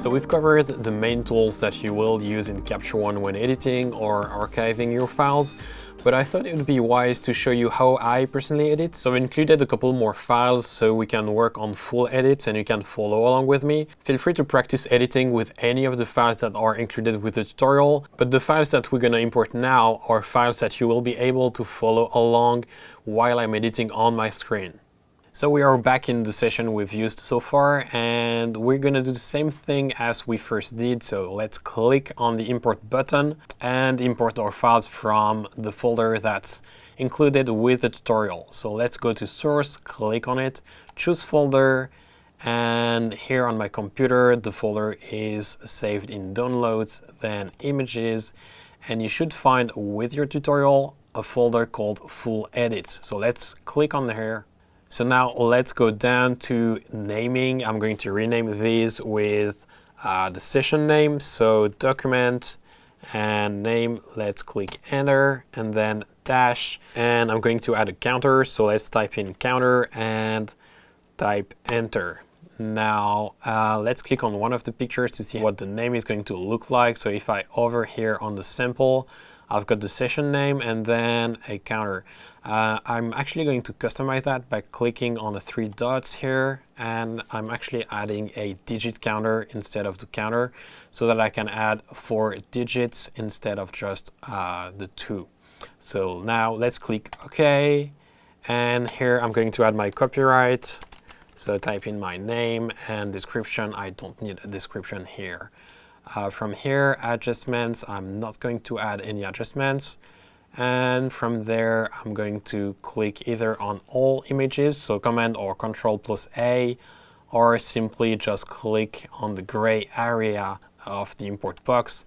So we've covered the main tools that you will use in Capture One when editing or archiving your files, but I thought it would be wise to show you how I personally edit. So I included a couple more files so we can work on full edits and you can follow along with me. Feel free to practice editing with any of the files that are included with the tutorial, but the files that we're going to import now are files that you will be able to follow along while I'm editing on my screen. So we are back in the session we've used so far, and we're going to do the same thing as we first did. So let's click on the import button and import our files from the folder that's included with the tutorial. So let's go to source, click on it, choose folder, and here on my computer the folder is saved in downloads, then images, and you should find with your tutorial a folder called full edits. So let's click on here. So now let's go down to naming. I'm going to rename these with the session name. So document and name, let's click enter and then dash. And I'm going to add a counter. So let's type in counter and type enter. Now let's click on one of the pictures to see what the name is going to look like. So if I hover here on the sample, I've got the session name and then a counter. I'm actually going to customize that by clicking on the three dots here, and I'm actually adding a digit counter instead of the counter so that I can add 4 digits instead of just the 2. So now let's click OK, and here I'm going to add my copyright. So type in my name and description. I don't need a description here. From here, adjustments, I'm not going to add any adjustments. And from there, I'm going to click either on all images, so Command or Control plus A, or simply just click on the gray area of the import box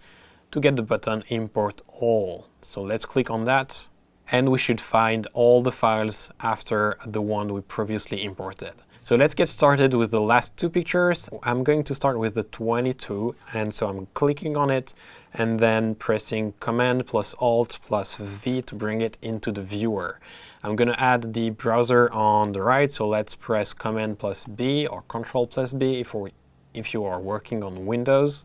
to get the button Import All. So let's click on that, and we should find all the files after the one we previously imported. So let's get started with the last 2 pictures. I'm going to start with the 22, and so I'm clicking on it and then pressing Command plus Alt plus V to bring it into the viewer. I'm going to add the browser on the right, so let's press Command plus B or Control plus B if you are working on Windows,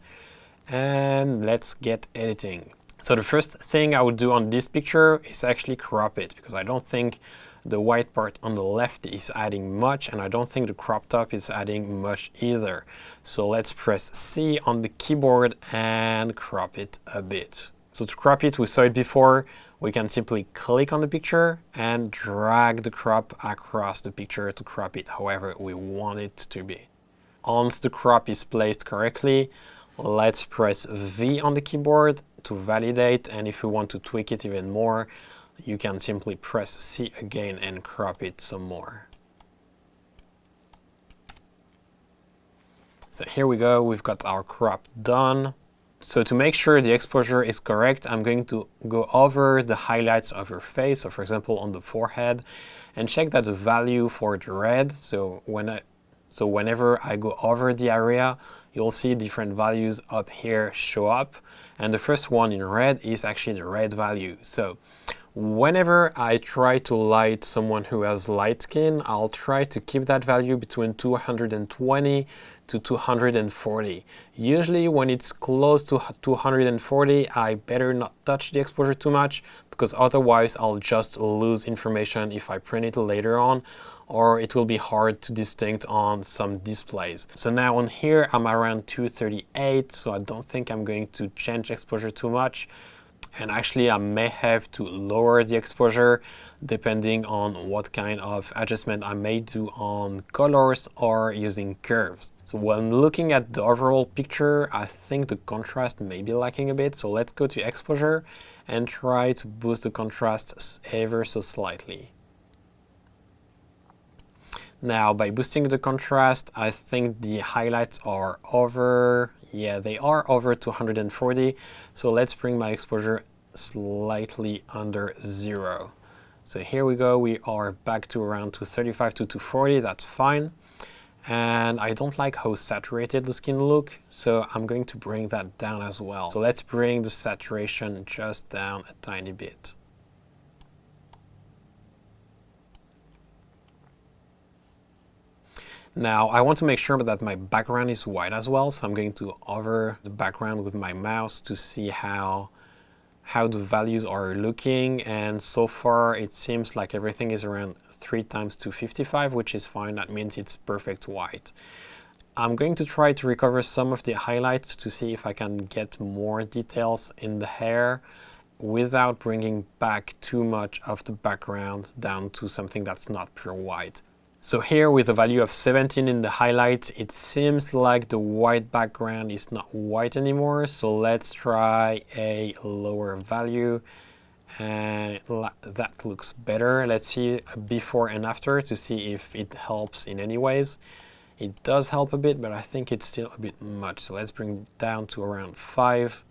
and let's get editing. So the first thing I would do on this picture is actually crop it, because I don't think the white part on the left is adding much, and I don't think the crop top is adding much either. So let's press C on the keyboard and crop it a bit. So to crop it, we saw it before, we can simply click on the picture and drag the crop across the picture to crop it however we want it to be. Once the crop is placed correctly, let's press V on the keyboard to validate, and if we want to tweak it even more, you can simply press C again and crop it some more. So here we go, we've got our crop done. So to make sure the exposure is correct, I'm going to go over the highlights of your face, so for example on the forehead, and check that the value for the red, so whenever I go over the area, you'll see different values up here show up, and the first one in red is actually the red value. So whenever I try to light someone who has light skin, I'll try to keep that value between 220 to 240. Usually when it's close to 240, I better not touch the exposure too much, because otherwise I'll just lose information if I print it later on, or it will be hard to distinct on some displays. So now on here I'm around 238, so I don't think I'm going to change exposure too much. And actually I may have to lower the exposure depending on what kind of adjustment I may do on colors or using curves. So when looking at the overall picture, I think the contrast may be lacking a bit. So let's go to exposure and try to boost the contrast ever so slightly. Now, by boosting the contrast, I think the highlights are over, yeah, they are over 240. So let's bring my exposure slightly under 0. So here we go, we are back to around 235 to 240, that's fine. And I don't like how saturated the skin look, so I'm going to bring that down as well. So let's bring the saturation just down a tiny bit. Now I want to make sure that my background is white as well, so I'm going to hover the background with my mouse to see how the values are looking, and so far it seems like everything is around 3 times 255, which is fine. That means it's perfect white. I'm going to try to recover some of the highlights to see if I can get more details in the hair without bringing back too much of the background down to something that's not pure white. So here with a value of 17 in the highlights, it seems like the white background is not white anymore. So let's try a lower value, and that looks better. Let's see a before and after to see if it helps in any ways. It does help a bit, but I think it's still a bit much. So let's bring it down to around 5.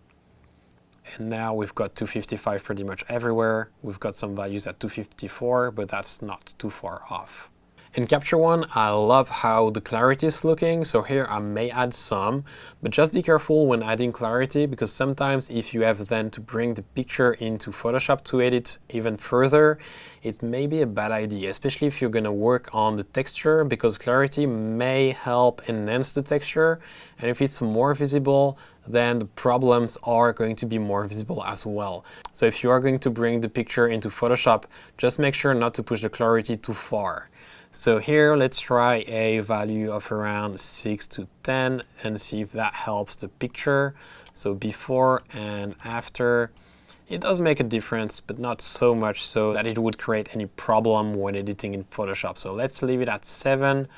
And now we've got 255 pretty much everywhere. We've got some values at 254, but that's not too far off. In Capture One, I love how the clarity is looking, so here I may add some, but just be careful when adding clarity, because sometimes if you have then to bring the picture into Photoshop to edit even further, it may be a bad idea, especially if you're going to work on the texture, because clarity may help enhance the texture, and if it's more visible, then the problems are going to be more visible as well. So if you are going to bring the picture into Photoshop, just make sure not to push the clarity too far. So here, let's try a value of around 6 to 10 and see if that helps the picture. So before and after, it does make a difference, but not so much so that it would create any problem when editing in Photoshop. So let's leave it at 7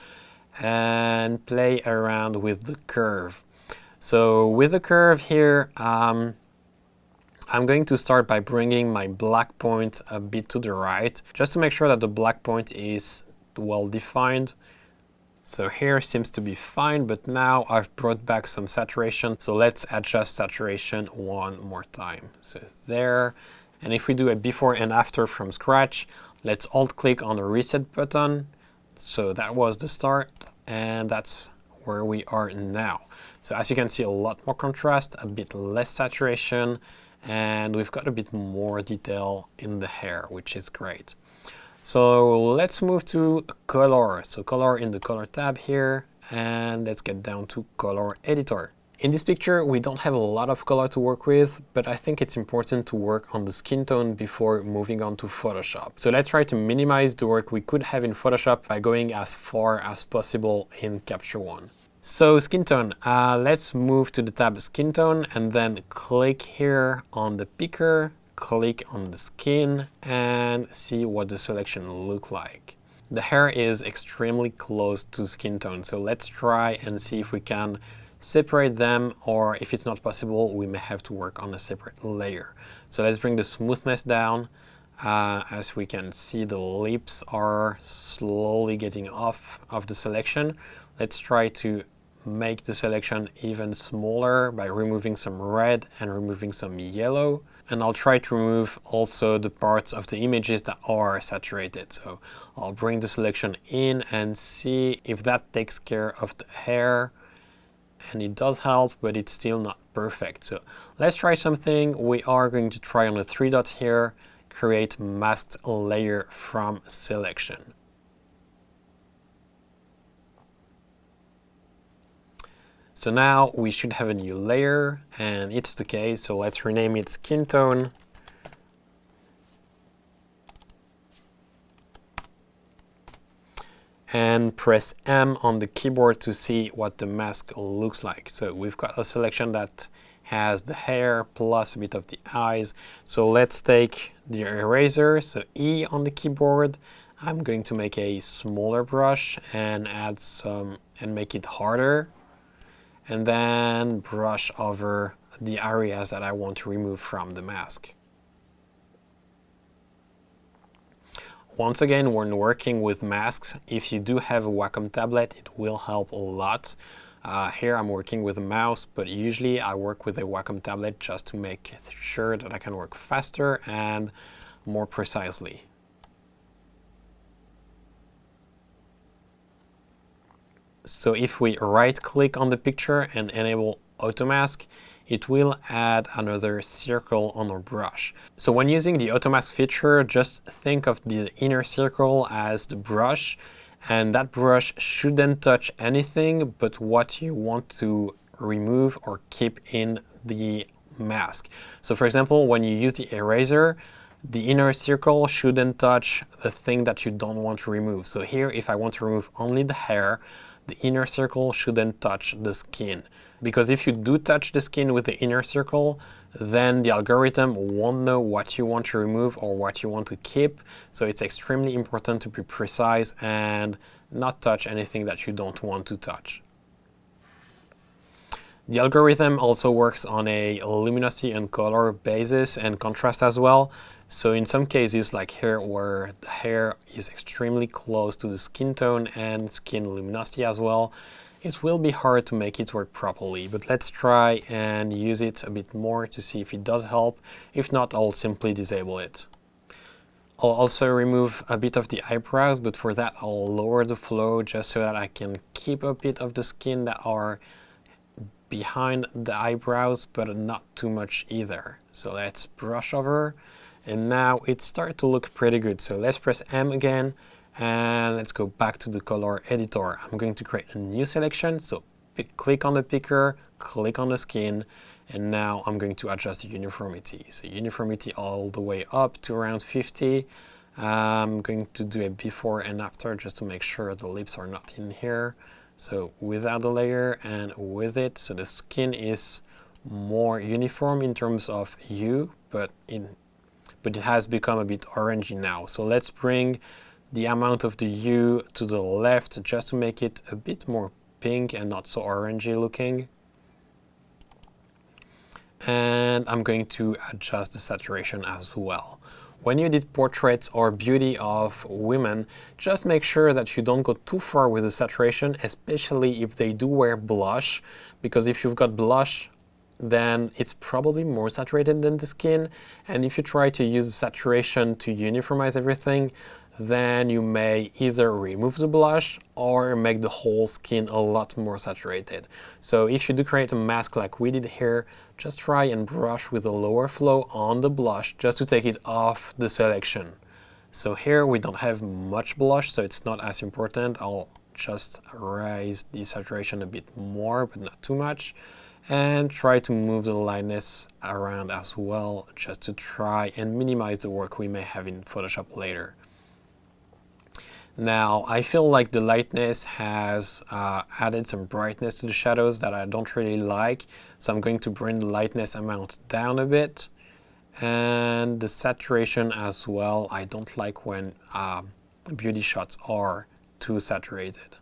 and play around with the curve. So with the curve here, I'm going to start by bringing my black point a bit to the right, just to make sure that the black point is well defined. So here seems to be fine, but now I've brought back some saturation. So let's adjust saturation one more time. So there, and if we do a before and after from scratch, let's alt click on the reset button. So that was the start, and that's where we are now. So as you can see, a lot more contrast, a bit less saturation, and we've got a bit more detail in the hair, which is great. So let's move to color. So color in the color tab here, and let's get down to color editor. In this picture, we don't have a lot of color to work with, but I think it's important to work on the skin tone before moving on to Photoshop. So let's try to minimize the work we could have in Photoshop by going as far as possible in Capture One. So skin tone, let's move to the tab skin tone and then click here on the picker, click on the skin and see what the selection look like. The hair is extremely close to skin tone, so let's try and see if we can separate them, or if it's not possible, we may have to work on a separate layer. So let's bring the smoothness down. As we can see, the lips are slowly getting off of the selection. Let's try to make the selection even smaller by removing some red and removing some yellow. And I'll try to remove also the parts of the images that are saturated. So I'll bring the selection in and see if that takes care of the hair. And it does help, but it's still not perfect. So let's try something. We are going to try on the 3 dots here, create masked layer from selection. So now we should have a new layer, and it's the case, so let's rename it skin tone. And press M on the keyboard to see what the mask looks like. So we've got a selection that has the hair plus a bit of the eyes. So let's take the eraser, so E on the keyboard. I'm going to make a smaller brush and add some and make it harder. And then brush over the areas that I want to remove from the mask. Once again, when working with masks, if you do have a Wacom tablet, it will help a lot. Here I'm working with a mouse, but usually I work with a Wacom tablet just to make sure that I can work faster and more precisely. So if we right click on the picture and enable auto mask, it will add another circle on our brush. So when using the auto mask feature, just think of the inner circle as the brush And that brush shouldn't touch anything but what you want to remove or keep in the mask. So for example, when you use the eraser, the inner circle shouldn't touch the thing that you don't want to remove. So here, if I want to remove only the hair, the inner circle shouldn't touch the skin. Because if you do touch the skin with the inner circle, then the algorithm won't know what you want to remove or what you want to keep. So it's extremely important to be precise and not touch anything that you don't want to touch. The algorithm also works on a luminosity and color basis and contrast as well. So in some cases, like here, where the hair is extremely close to the skin tone and skin luminosity as well, it will be hard to make it work properly. But let's try and use it a bit more to see if it does help. If not, I'll simply disable it. I'll also remove a bit of the eyebrows, but for that I'll lower the flow just so that I can keep a bit of the skin that are behind the eyebrows, but not too much either. So let's brush over, and now it started to look pretty good. So let's press M again, and let's go back to the color editor. I'm going to create a new selection. So click on the picker, click on the skin, and now I'm going to adjust the uniformity. So uniformity all the way up to around 50. I'm going to do a before and after just to make sure the lips are not in here. So without the layer and with it, so the skin is more uniform in terms of hue, but it has become a bit orangey now. So let's bring the amount of the hue to the left just to make it a bit more pink and not so orangey looking. And I'm going to adjust the saturation as well. When you did portraits or beauty of women, just make sure that you don't go too far with the saturation, especially if they do wear blush, because if you've got blush, then it's probably more saturated than the skin. And if you try to use the saturation to uniformize everything, then you may either remove the blush or make the whole skin a lot more saturated. So if you do create a mask like we did here, just try and brush with a lower flow on the blush just to take it off the selection. So here we don't have much blush, so it's not as important. I'll just raise the saturation a bit more, but not too much. And try to move the lightness around as well, just to try and minimize the work we may have in Photoshop later. Now, I feel like the lightness has added some brightness to the shadows that I don't really like. So I'm going to bring the lightness amount down a bit. And the saturation as well. I don't like when beauty shots are too saturated.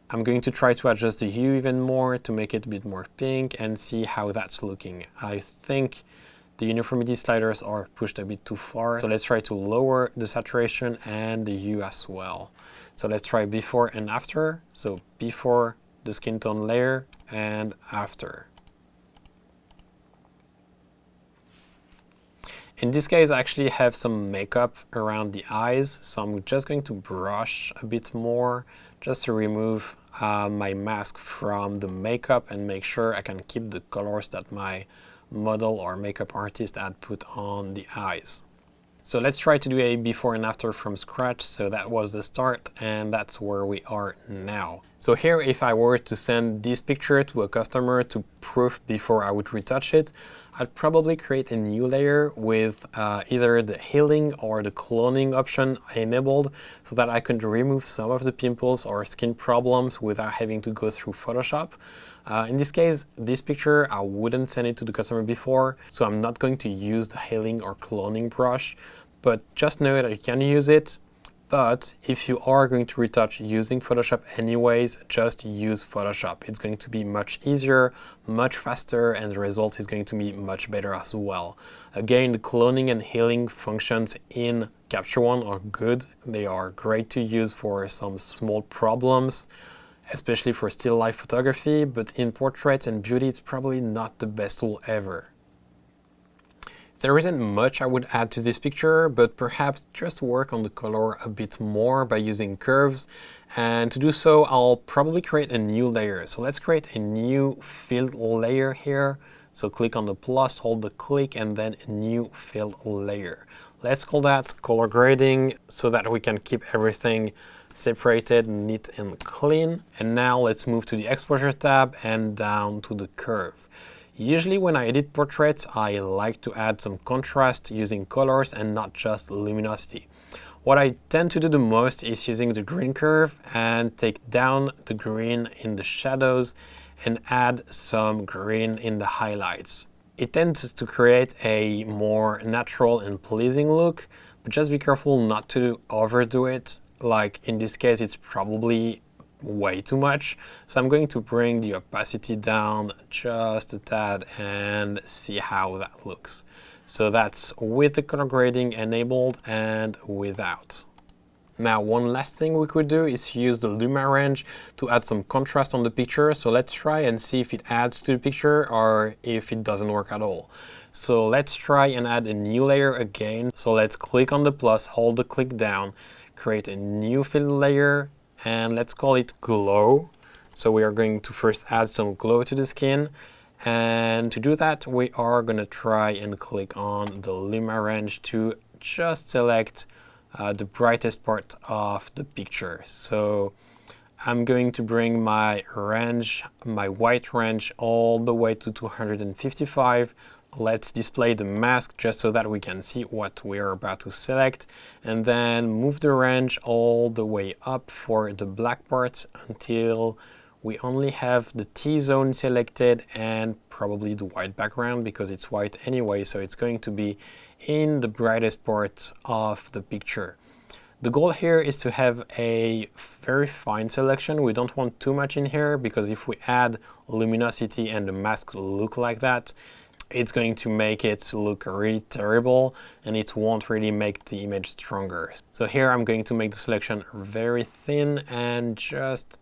I'm going to try to adjust the hue even more to make it a bit more pink and see how that's looking. I think the uniformity sliders are pushed a bit too far. So let's try to lower the saturation and the hue as well. So let's try before and after. So before the skin tone layer and after. In this case, I actually have some makeup around the eyes. So I'm just going to brush a bit more just to remove my mask from the makeup and make sure I can keep the colors that my model or makeup artist had put on the eyes. So let's try to do a before and after from scratch. So that was the start and that's where we are now. So here, if I were to send this picture to a customer to proof before I would retouch it, I'd probably create a new layer with either the healing or the cloning option enabled so that I could remove some of the pimples or skin problems without having to go through Photoshop. In this case, this picture, I wouldn't send it to the customer before, so I'm not going to use the healing or cloning brush, but just know that you can use it. But if you are going to retouch using Photoshop anyways, just use Photoshop. It's going to be much easier, much faster, and the result is going to be much better as well. Again, the cloning and healing functions in Capture One are good. They are great to use for some small problems, especially for still life photography, but in portraits and beauty, it's probably not the best tool ever. There isn't much I would add to this picture, but perhaps just work on the color a bit more by using curves. And to do so, I'll probably create a new layer. So let's create a new filled layer here. So click on the plus, hold the click, and then a new filled layer. Let's call that color grading so that we can keep everything separated, neat and clean. And now let's move to the exposure tab and down to the curve. Usually when I edit portraits, I like to add some contrast using colors and not just luminosity. What I tend to do the most is using the green curve and take down the green in the shadows and add some green in the highlights. It tends to create a more natural and pleasing look, but just be careful not to overdo it. Like in this case, it's probably way too much. So I'm going to bring the opacity down just a tad and see how that looks. So that's with the color grading enabled and without. Now, one last thing we could do is use the Luma range to add some contrast on the picture. So let's try and see if it adds to the picture or if it doesn't work at all. So let's try and add a new layer again. So let's click on the plus, hold the click down, create a new fill layer, and let's call it glow. So we are going to first add some glow to the skin. And to do that, we are going to try and click on the Luma range to just select the brightest part of the picture. So I'm going to bring my range, my white range, all the way to 255. Let's display the mask just so that we can see what we are about to select, and then move the range all the way up for the black part until we only have the T-zone selected and probably the white background because it's white anyway, so it's going to be in the brightest parts of the picture. The goal here is to have a very fine selection. We don't want too much in here because if we add luminosity and the mask look like that, it's going to make it look really terrible and it won't really make the image stronger. So here I'm going to make the selection very thin and just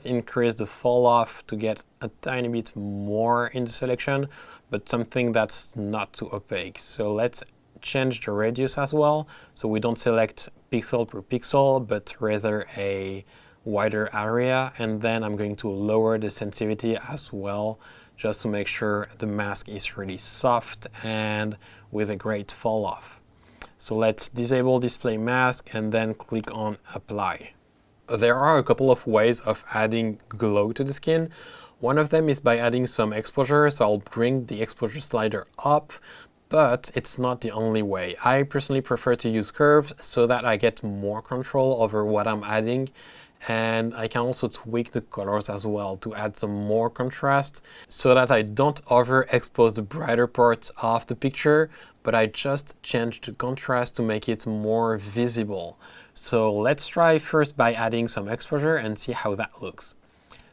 increase the fall off to get a tiny bit more in the selection, but something that's not too opaque. So let's change the radius as well, so we don't select pixel per pixel, but rather a wider area. And then I'm going to lower the sensitivity as well, just to make sure the mask is really soft and with a great fall off. So let's disable display mask and then click on apply. There are a couple of ways of adding glow to the skin. One of them is by adding some exposure, so I'll bring the exposure slider up, but it's not the only way. I personally prefer to use curves so that I get more control over what I'm adding, and I can also tweak the colors as well to add some more contrast so that I don't overexpose the brighter parts of the picture, but I just change the contrast to make it more visible. So let's try first by adding some exposure and see how that looks.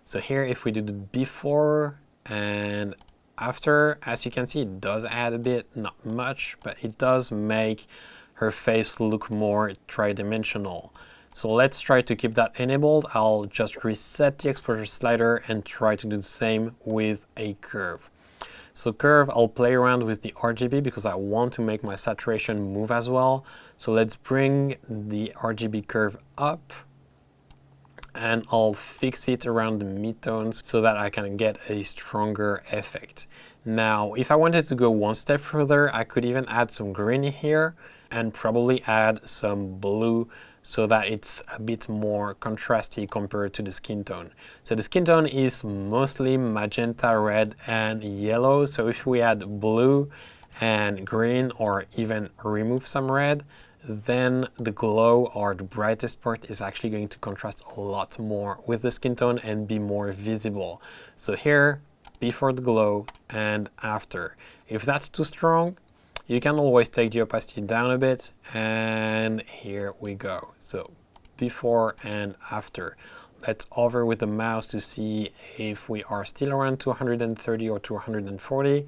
So here, if we do the before and after, as you can see, it does add a bit, not much, but it does make her face look more tridimensional. So let's try to keep that enabled. I'll just reset the exposure slider and try to do the same with a curve. So curve, I'll play around with the RGB because I want to make my saturation move as well. So let's bring the RGB curve up and I'll fix it around the midtones so that I can get a stronger effect. Now, if I wanted to go one step further, I could even add some green here and probably add some blue so that it's a bit more contrasty compared to the skin tone. So the skin tone is mostly magenta, red, and yellow. So if we add blue and green or even remove some red, then the glow or the brightest part is actually going to contrast a lot more with the skin tone and be more visible. So here, before the glow and after. If that's too strong, you can always take the opacity down a bit, and here we go. So before and after. Let's hover with the mouse to see if we are still around 230 or 240,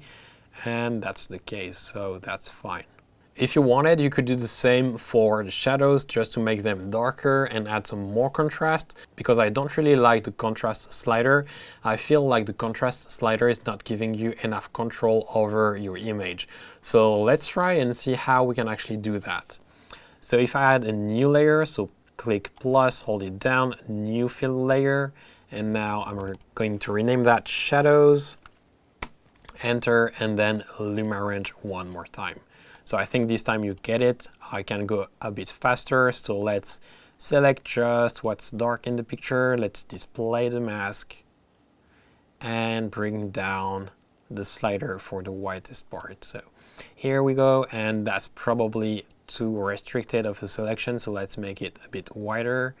and that's the case, so that's fine. If you wanted, you could do the same for the shadows just to make them darker and add some more contrast, because I don't really like the contrast slider. I feel like the contrast slider is not giving you enough control over your image. So let's try and see how we can actually do that. So if I add a new layer, so click plus, hold it down, new fill layer, and now I'm going to rename that shadows, enter, and then Luma range one more time. So I think this time you get it. I can go a bit faster. So let's select just what's dark in the picture. Let's display the mask and bring down the slider for the whitest part. So here we go, and that's probably too restricted of a selection, so let's make it a bit wider,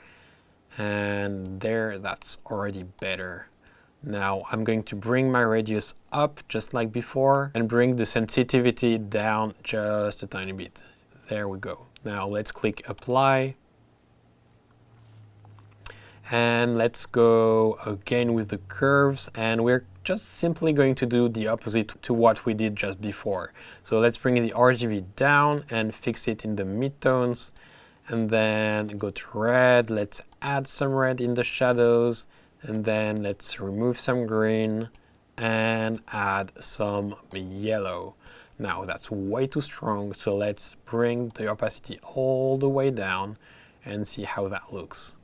and there, that's already better. Now I'm going to bring my radius up just like before and bring the sensitivity down just a tiny bit. There we go. Now let's click apply. And let's go again with the curves, and we're just simply going to do the opposite to what we did just before. So let's bring the RGB down and fix it in the midtones, and then go to red. Let's add some red in the shadows, and then let's remove some green and add some yellow. Now that's way too strong, so let's bring the opacity all the way down and see how that looks.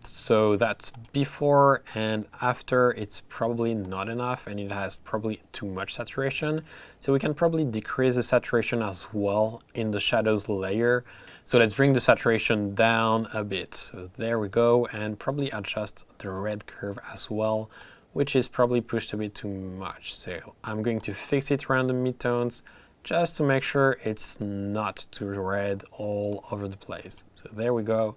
So that's before and after. It's probably not enough, and it has probably too much saturation. So we can probably decrease the saturation as well in the shadows layer. So let's bring the saturation down a bit. So there we go, and probably adjust the red curve as well, which is probably pushed a bit too much. So I'm going to fix it around the midtones just to make sure it's not too red all over the place. So there we go.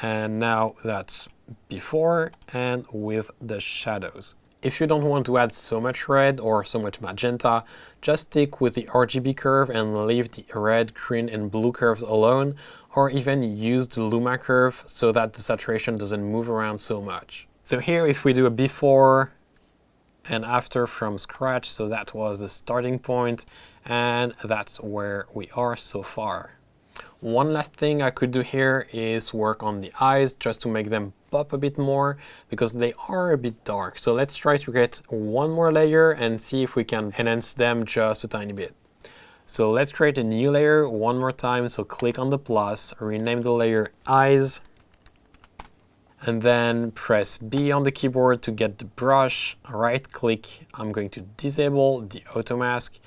And now that's before and with the shadows. If you don't want to add so much red or so much magenta, just stick with the RGB curve and leave the red, green and blue curves alone, or even use the Luma curve so that the saturation doesn't move around so much. So here, if we do a before and after from scratch, so that was the starting point, and that's where we are so far. One last thing I could do here is work on the eyes just to make them pop a bit more, because they are a bit dark. So let's try to get one more layer and see if we can enhance them just a tiny bit. So let's create a new layer one more time. So click on the plus, rename the layer eyes, and then press B on the keyboard to get the brush. Right click, I'm going to disable the auto mask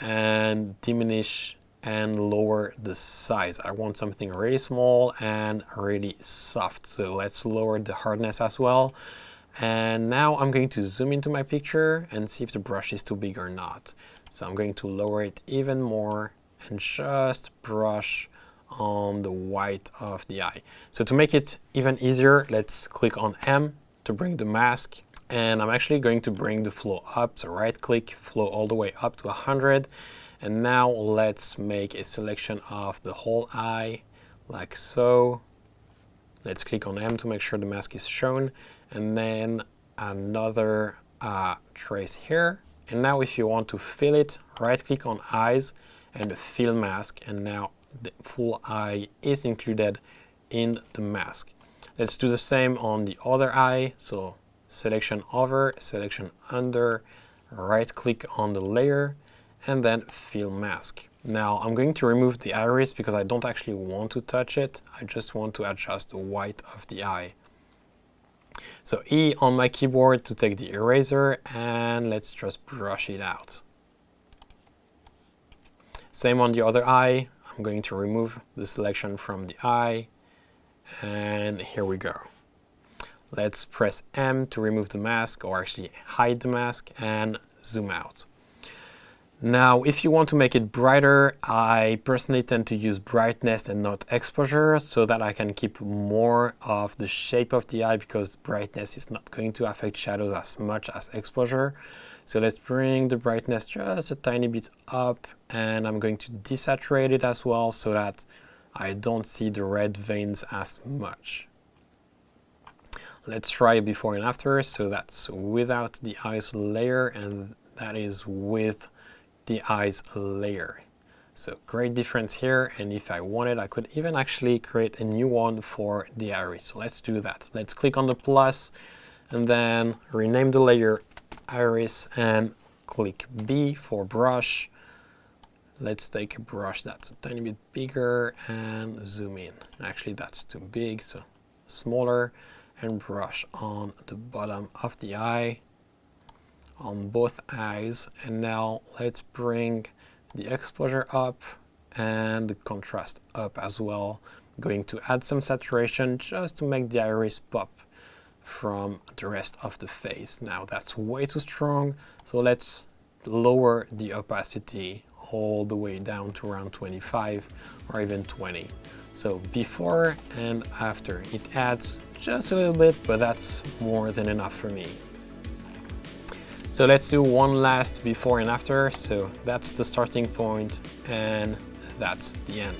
and diminish and lower the size. I want something really small and really soft. So let's lower the hardness as well. And now I'm going to zoom into my picture and see if the brush is too big or not. So I'm going to lower it even more and just brush on the white of the eye. So to make it even easier, let's click on M to bring the mask. And I'm actually going to bring the flow up. So right click, flow all the way up to 100. And now let's make a selection of the whole eye, like so. Let's click on M to make sure the mask is shown, and then another trace here. And now if you want to fill it, right click on eyes and fill mask, and now the full eye is included in the mask. Let's do the same on the other eye. So selection over, selection under, right click on the layer, and then fill mask. Now I'm going to remove the iris because I don't actually want to touch it. I just want to adjust the white of the eye. So E on my keyboard to take the eraser, and let's just brush it out. Same on the other eye. I'm going to remove the selection from the eye, and here we go. Let's press M to remove the mask, or actually hide the mask, and zoom out. Now, if you want to make it brighter, I personally tend to use brightness and not exposure, so that I can keep more of the shape of the eye, because brightness is not going to affect shadows as much as exposure. So let's bring the brightness just a tiny bit up, and I'm going to desaturate it as well so that I don't see the red veins as much. Let's try before and after. So that's without the eyes layer, and that is with the eyes layer. So great difference here, and if I wanted, I could even actually create a new one for the iris. So let's do that. Let's click on the plus and then rename the layer iris and click B for brush. Let's take a brush that's a tiny bit bigger and zoom in. Actually, that's too big, so smaller, and brush on the bottom of the eye, on both eyes. And now let's bring the exposure up and the contrast up as well. I'm going to add some saturation just to make the iris pop from the rest of the face. Now that's way too strong, so let's lower the opacity all the way down to around 25 or even 20. So before and after, it adds just a little bit, but that's more than enough for me. So let's do one last before and after. So that's the starting point and that's the end.